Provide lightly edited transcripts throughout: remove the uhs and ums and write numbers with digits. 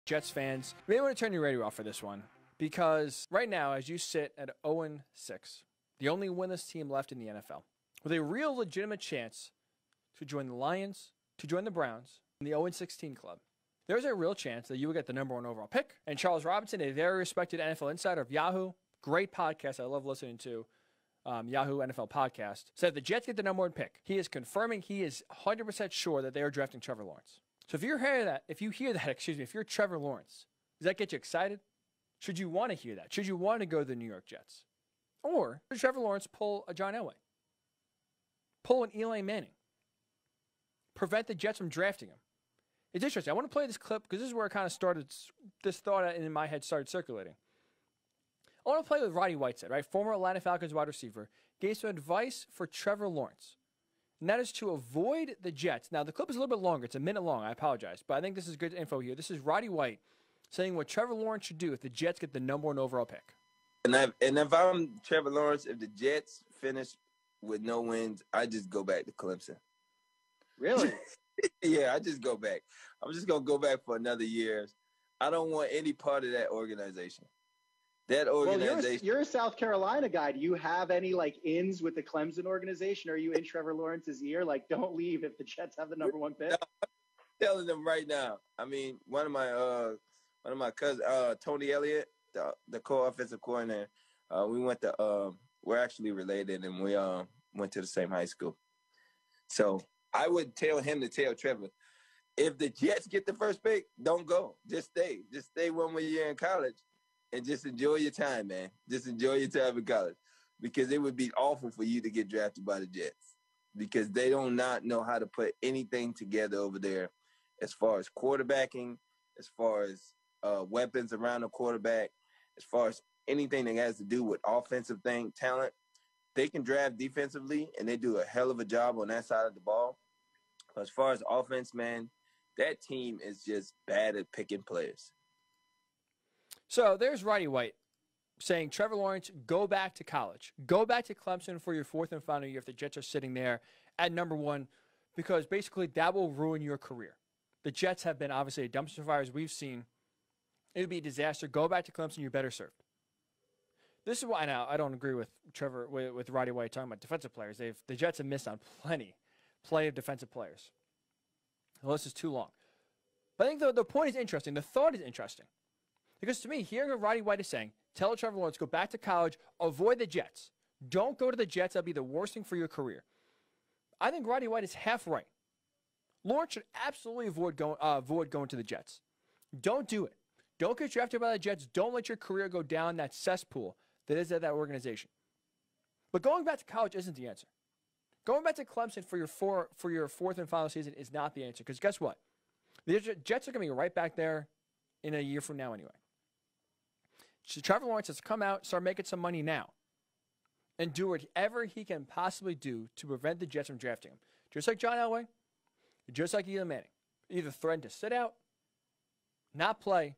Jets fans, you may want to turn your radio off for this one, because right now, as you sit at 0-6, the only winless team left in the NFL, with a real legitimate chance to join the Lions, to join the Browns, in the 0-16 club, there's a real chance that you will get the number 1 overall pick. And Charles Robinson, a very respected NFL insider of Yahoo, great podcast I love listening to, Yahoo NFL podcast, said the Jets get the number 1 pick. He is confirming he is 100% sure that they are drafting Trevor Lawrence. So if you hear that, if you're Trevor Lawrence, does that get you excited? Should you want to hear that? Should you want to go to the New York Jets? Or should Trevor Lawrence pull a John Elway? Pull an Eli Manning? Prevent the Jets from drafting him? It's interesting. I want to play this clip because this is where it kind of started, this thought in my head started circulating. I want to play with Roddy Whitehead, right? Former Atlanta Falcons wide receiver, gave some advice for Trevor Lawrence. And that is to avoid the Jets. Now, the clip is a little bit longer. It's a minute long. I apologize. But I think this is good info here. This is Roddy White saying what Trevor Lawrence should do if the Jets get the number 1 overall pick. And if I'm Trevor Lawrence, if the Jets finish with no wins, I just go back to Clemson. Really? Yeah, I just go back. I'm just going to go back for another year. I don't want any part of that organization. That organization. Well, you're a South Carolina guy. Do you have any ins with the Clemson organization? Are you in Trevor Lawrence's ear? Don't leave if the Jets have the number 1 pick. No, I'm telling them right now. I mean, one of my cousins, Tony Elliott, the co-offensive coordinator. We're actually related, and we went to the same high school. So I would tell him to tell Trevor, if the Jets get the first pick, don't go. Just stay. Just stay 1 more year in college. And just enjoy your time, man. Just enjoy your time in college. Because it would be awful for you to get drafted by the Jets. Because they do not know how to put anything together over there as far as quarterbacking, as far as weapons around the quarterback, as far as anything that has to do with offensive talent. They can draft defensively, and they do a hell of a job on that side of the ball. As far as offense, man, that team is just bad at picking players. So there's Roddy White saying, Trevor Lawrence, go back to college. Go back to Clemson for your 4th and final year if the Jets are sitting there at number 1, because basically that will ruin your career. The Jets have been obviously a dumpster fire, as we've seen. It would be a disaster. Go back to Clemson. You're better served. This is why now I don't agree with with Roddy White talking about defensive players. The Jets have missed on plenty of defensive players. The list is too long. But I think the point is interesting. The thought is interesting. Because to me, hearing what Roddy White is saying, tell Trevor Lawrence, go back to college, avoid the Jets. Don't go to the Jets. That'll be the worst thing for your career. I think Roddy White is half right. Lawrence should absolutely avoid going to the Jets. Don't do it. Don't get drafted by the Jets. Don't let your career go down that cesspool that is at that organization. But going back to college isn't the answer. Going back to Clemson for your 4th and final season is not the answer. Because guess what? The Jets are going to be right back there in a year from now anyway. So Trevor Lawrence has to come out, start making some money now, and do whatever he can possibly do to prevent the Jets from drafting him. Just like John Elway, just like Eli Manning. Either threaten to sit out, not play,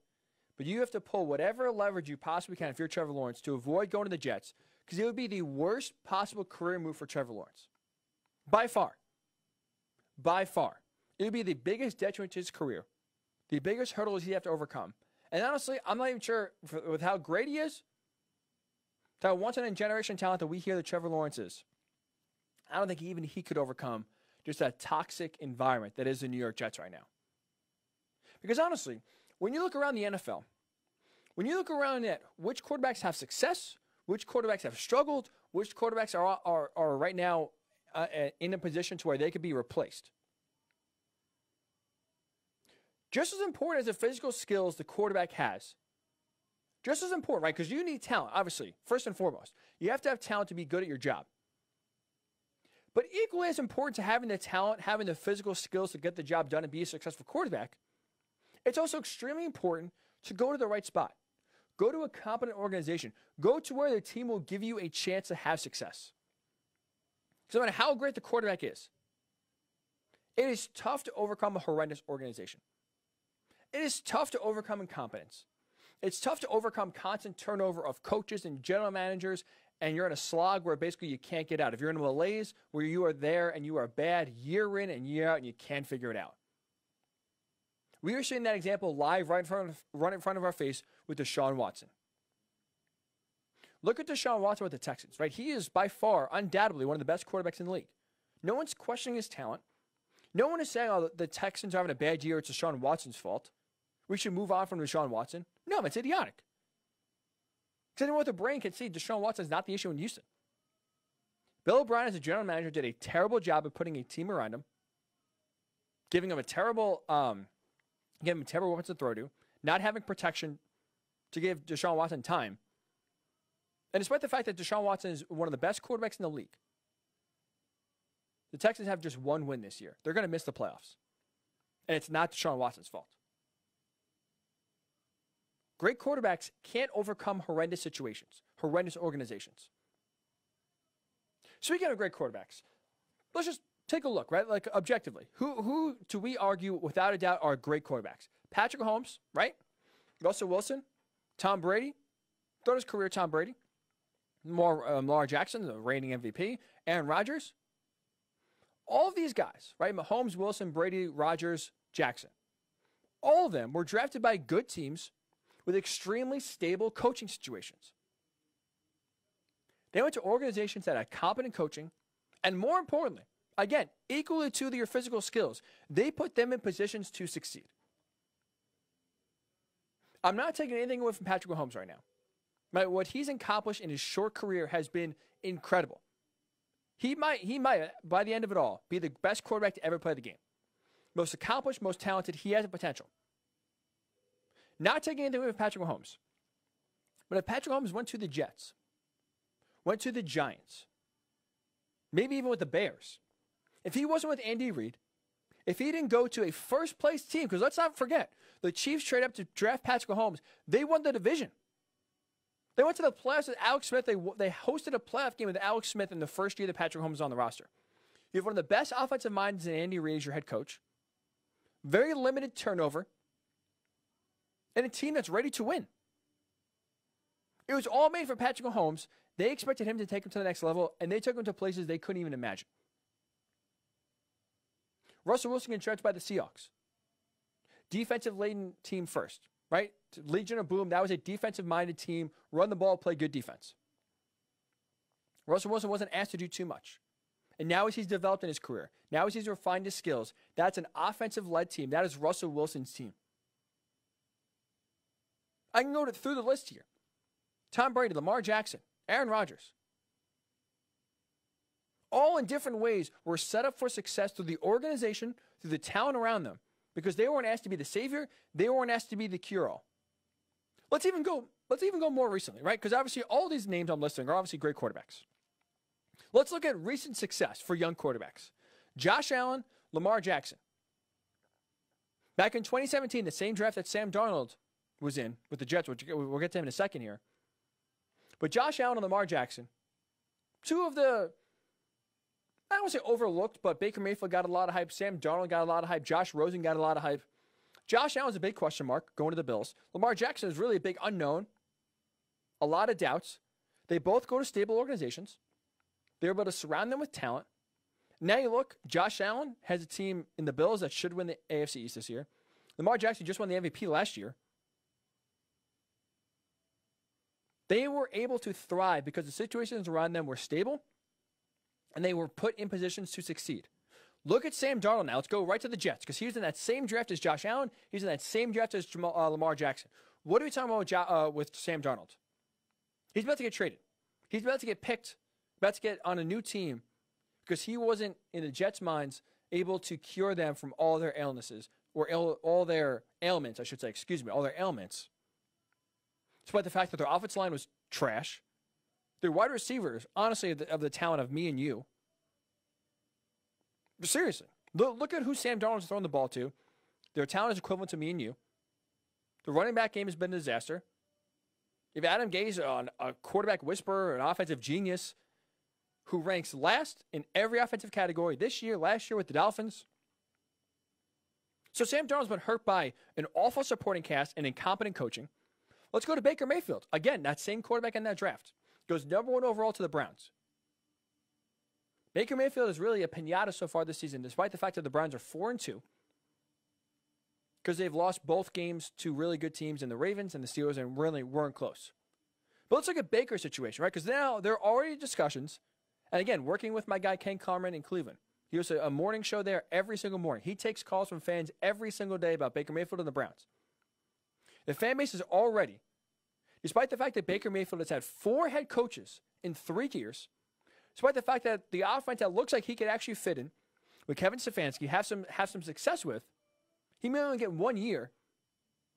but you have to pull whatever leverage you possibly can if you're Trevor Lawrence to avoid going to the Jets, because it would be the worst possible career move for Trevor Lawrence. By far. By far. It would be the biggest detriment to his career, the biggest hurdles he'd have to overcome. And honestly, I'm not even sure with how great he is, that once-in-a-generation talent that we hear that Trevor Lawrence is. I don't think even he could overcome just that toxic environment that is the New York Jets right now. Because honestly, when you look around the NFL, when you look around at which quarterbacks have success, which quarterbacks have struggled, which quarterbacks are right now in a position to where they could be replaced. Just as important as the physical skills the quarterback has, just as important, right? Because you need talent, obviously, first and foremost. You have to have talent to be good at your job. But equally as important to having the talent, having the physical skills to get the job done and be a successful quarterback, it's also extremely important to go to the right spot. Go to a competent organization. Go to where the team will give you a chance to have success. So no matter how great the quarterback is, it is tough to overcome a horrendous organization. It is tough to overcome incompetence. It's tough to overcome constant turnover of coaches and general managers, and you're in a slog where basically you can't get out. If you're in a malaise where you are there and you are bad year in and year out and you can't figure it out. We are seeing that example live right in front of our face with Deshaun Watson. Look at Deshaun Watson with the Texans, right? He is by far, undoubtedly, one of the best quarterbacks in the league. No one's questioning his talent. No one is saying, oh, the Texans are having a bad year. It's Deshaun Watson's fault. We should move on from Deshaun Watson. No, it's idiotic. Because anyone with a brain can see Deshaun Watson is not the issue in Houston. Bill O'Brien, as a general manager, did a terrible job of putting a team around him, giving him a terrible weapons to throw to, not having protection to give Deshaun Watson time. And despite the fact that Deshaun Watson is one of the best quarterbacks in the league, the Texans have just one win this year. They're going to miss the playoffs. And it's not Deshaun Watson's fault. Great quarterbacks can't overcome horrendous situations, horrendous organizations. Speaking of great quarterbacks, let's just take a look, right? Like, objectively. Who do we argue, without a doubt, are great quarterbacks? Patrick Mahomes, right? Russell Wilson, Tom Brady, throughout his career, Tom Brady, Lamar Jackson, the reigning MVP, Aaron Rodgers. All of these guys, right? Mahomes, Wilson, Brady, Rodgers, Jackson. All of them were drafted by good teams with extremely stable coaching situations. They went to organizations that had competent coaching, and more importantly, again, equally to their physical skills, they put them in positions to succeed. I'm not taking anything away from Patrick Mahomes right now. What he's accomplished in his short career has been incredible. He might, by the end of it all, be the best quarterback to ever play the game. Most accomplished, most talented. He has the potential. Not taking anything away from Patrick Mahomes. But if Patrick Mahomes went to the Jets, went to the Giants, maybe even with the Bears, if he wasn't with Andy Reid, if he didn't go to a first-place team, because let's not forget, the Chiefs trade up to draft Patrick Mahomes, they won the division. They went to the playoffs with Alex Smith. They hosted a playoff game with Alex Smith in the first year that Patrick Mahomes was on the roster. You have one of the best offensive minds in Andy Reid as your head coach. Very limited turnover. And a team that's ready to win. It was all made for Patrick Mahomes. They expected him to take him to the next level, and they took him to places they couldn't even imagine. Russell Wilson gets drafted by the Seahawks. Defensive-laden team first, right? Legion of Boom, that was a defensive-minded team. Run the ball, play good defense. Russell Wilson wasn't asked to do too much. And now as he's developed in his career, now as he's refined his skills, that's an offensive-led team. That is Russell Wilson's team. I can go through the list here. Tom Brady, Lamar Jackson, Aaron Rodgers. All in different ways were set up for success through the organization, through the talent around them, because they weren't asked to be the savior, they weren't asked to be the cure-all. Let's even go more recently, right? Because obviously all these names I'm listing are obviously great quarterbacks. Let's look at recent success for young quarterbacks. Josh Allen, Lamar Jackson. Back in 2017, the same draft that Sam Darnold was in with the Jets, which we'll get to him in a second here. But Josh Allen and Lamar Jackson, two of the, I don't want to say overlooked, but Baker Mayfield got a lot of hype. Sam Darnold got a lot of hype. Josh Rosen got a lot of hype. Josh Allen's a big question mark going to the Bills. Lamar Jackson is really a big unknown. A lot of doubts. They both go to stable organizations. They're able to surround them with talent. Now you look, Josh Allen has a team in the Bills that should win the AFC East this year. Lamar Jackson just won the MVP last year. They were able to thrive because the situations around them were stable and they were put in positions to succeed. Look at Sam Darnold now. Let's go right to the Jets because he was in that same draft as Josh Allen. He's in that same draft as Lamar Jackson. What are we talking about with Sam Darnold? He's about to get traded. He's about to get picked, about to get on a new team because he wasn't, in the Jets' minds, able to cure them from all their illnesses or all their ailments, all their ailments. Despite the fact that their offensive line was trash. Their wide receivers, honestly, of the talent of me and you. But seriously, look at who Sam Darnold's throwing the ball to. Their talent is equivalent to me and you. The running back game has been a disaster. If Adam Gase, a quarterback whisperer, an offensive genius, who ranks last in every offensive category this year, last year with the Dolphins. So Sam Darnold's been hurt by an awful supporting cast and incompetent coaching. Let's go to Baker Mayfield. Again, that same quarterback in that draft. Goes number 1 overall to the Browns. Baker Mayfield is really a piñata so far this season, despite the fact that the Browns are 4-2. because they've lost both games to really good teams in the Ravens and the Steelers and really weren't close. But let's look at Baker's situation, right? Because now there are already discussions. And again, working with my guy Ken Carmen in Cleveland. He hosts a morning show there every single morning. He takes calls from fans every single day about Baker Mayfield and the Browns. The fan base is already, despite the fact that Baker Mayfield has had 4 head coaches in 3 years, despite the fact that the offense that looks like he could actually fit in with Kevin Stefanski, have some success with, he may only get 1 year.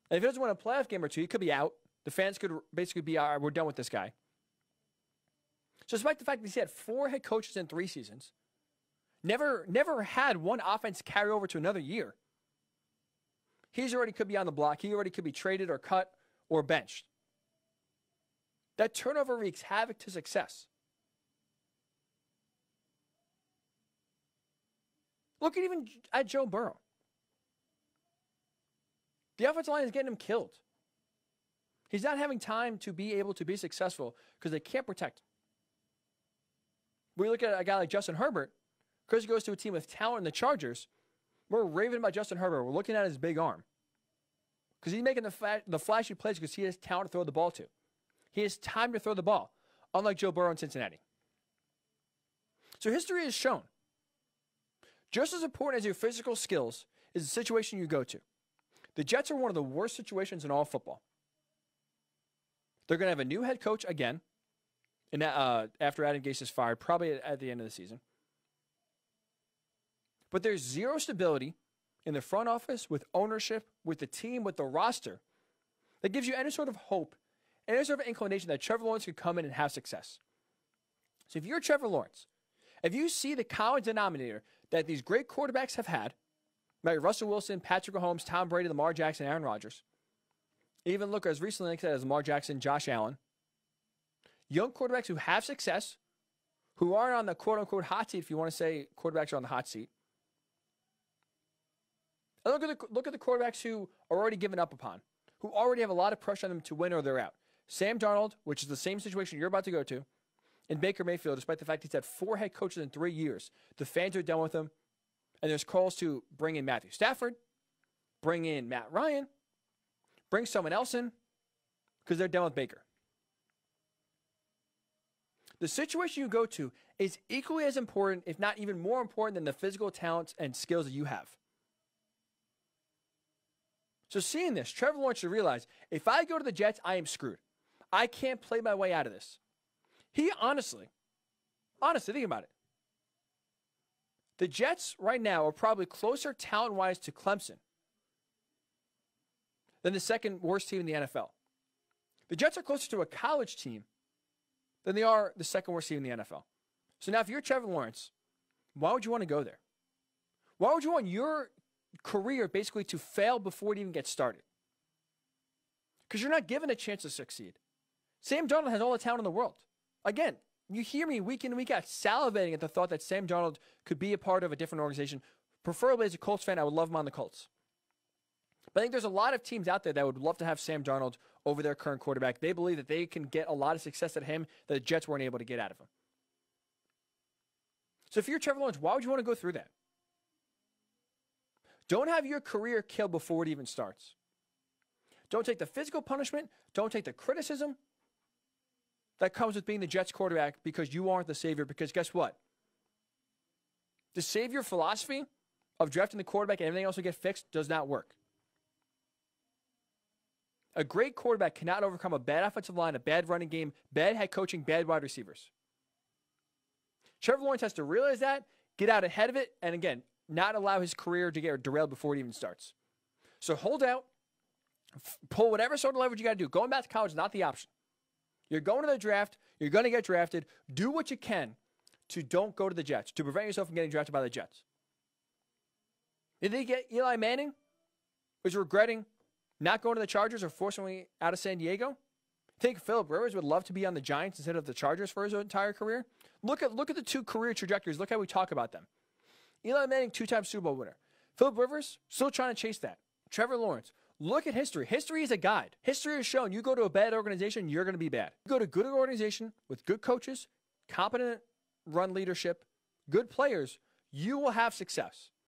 And if he doesn't win a playoff game or 2, he could be out. The fans could basically be, all right, we're done with this guy. So despite the fact that he's had 4 head coaches in 3 seasons, never had one offense carry over to another year, he's already could be on the block. He already could be traded or cut or benched. That turnover wreaks havoc to success. Look at Joe Burrow. The offensive line is getting him killed. He's not having time to be able to be successful because they can't protect him. We look at a guy like Justin Herbert, because he goes to a team with talent in the Chargers. We're raving about Justin Herbert. We're looking at his big arm. Because he's making the flashy plays because he has talent to throw the ball to. He has time to throw the ball, unlike Joe Burrow in Cincinnati. So history has shown, just as important as your physical skills is the situation you go to. The Jets are one of the worst situations in all football. They're going to have a new head coach again, and after Adam Gase is fired, probably at the end of the season. But there's zero stability in the front office, with ownership, with the team, with the roster, that gives you any sort of hope, any sort of inclination that Trevor Lawrence could come in and have success. So if you're Trevor Lawrence, if you see the common denominator that these great quarterbacks have had, like Russell Wilson, Patrick Mahomes, Tom Brady, Lamar Jackson, Aaron Rodgers, even look as recently like I said as Lamar Jackson, Josh Allen, young quarterbacks who have success, who aren't on the quote-unquote hot seat, if you want to say quarterbacks are on the hot seat. And look at the quarterbacks who are already given up upon, who already have a lot of pressure on them to win or they're out. Sam Darnold, which is the same situation you're about to go to, and Baker Mayfield, despite the fact he's had 4 head coaches in 3 years. The fans are done with him, and there's calls to bring in Matthew Stafford, bring in Matt Ryan, bring someone else in, because they're done with Baker. The situation you go to is equally as important, if not even more important, than the physical talents and skills that you have. So seeing this, Trevor Lawrence should realize, if I go to the Jets, I am screwed. I can't play my way out of this. He honestly, think about it. The Jets right now are probably closer talent-wise to Clemson than the second worst team in the NFL. The Jets are closer to a college team than they are the second worst team in the NFL. So now if you're Trevor Lawrence, why would you want to go there? Why would you want your career basically to fail before it even gets started? Because you're not given a chance to succeed. Sam Darnold has all the talent in the world. Again, you hear me week in and week out salivating at the thought that Sam Darnold could be a part of a different organization. Preferably as a Colts fan, I would love him on the Colts. But I think there's a lot of teams out there that would love to have Sam Darnold over their current quarterback. They believe that they can get a lot of success at him that the Jets weren't able to get out of him. So if you're Trevor Lawrence, why would you want to go through that? Don't have your career killed before it even starts. Don't take the physical punishment. Don't take the criticism that comes with being the Jets quarterback because you aren't the savior. Because guess what? The savior philosophy of drafting the quarterback and everything else will get fixed does not work. A great quarterback cannot overcome a bad offensive line, a bad running game, bad head coaching, bad wide receivers. Trevor Lawrence has to realize that, get out ahead of it, and again, not allow his career to get derailed before it even starts. So hold out, pull whatever sort of leverage you got to do. Going back to college is not the option. You're going to the draft. You're going to get drafted. Do what you can to don't go to the Jets, to prevent yourself from getting drafted by the Jets. Did they get Eli Manning, who's regretting not going to the Chargers or forcing out of San Diego? Think Philip Rivers would love to be on the Giants instead of the Chargers for his entire career? Look at the two career trajectories. Look how we talk about them. Eli Manning, 2-time Super Bowl winner. Philip Rivers, still trying to chase that. Trevor Lawrence. Look at history. History is a guide. History has shown you go to a bad organization, you're going to be bad. You go to a good organization with good coaches, competent run leadership, good players, you will have success.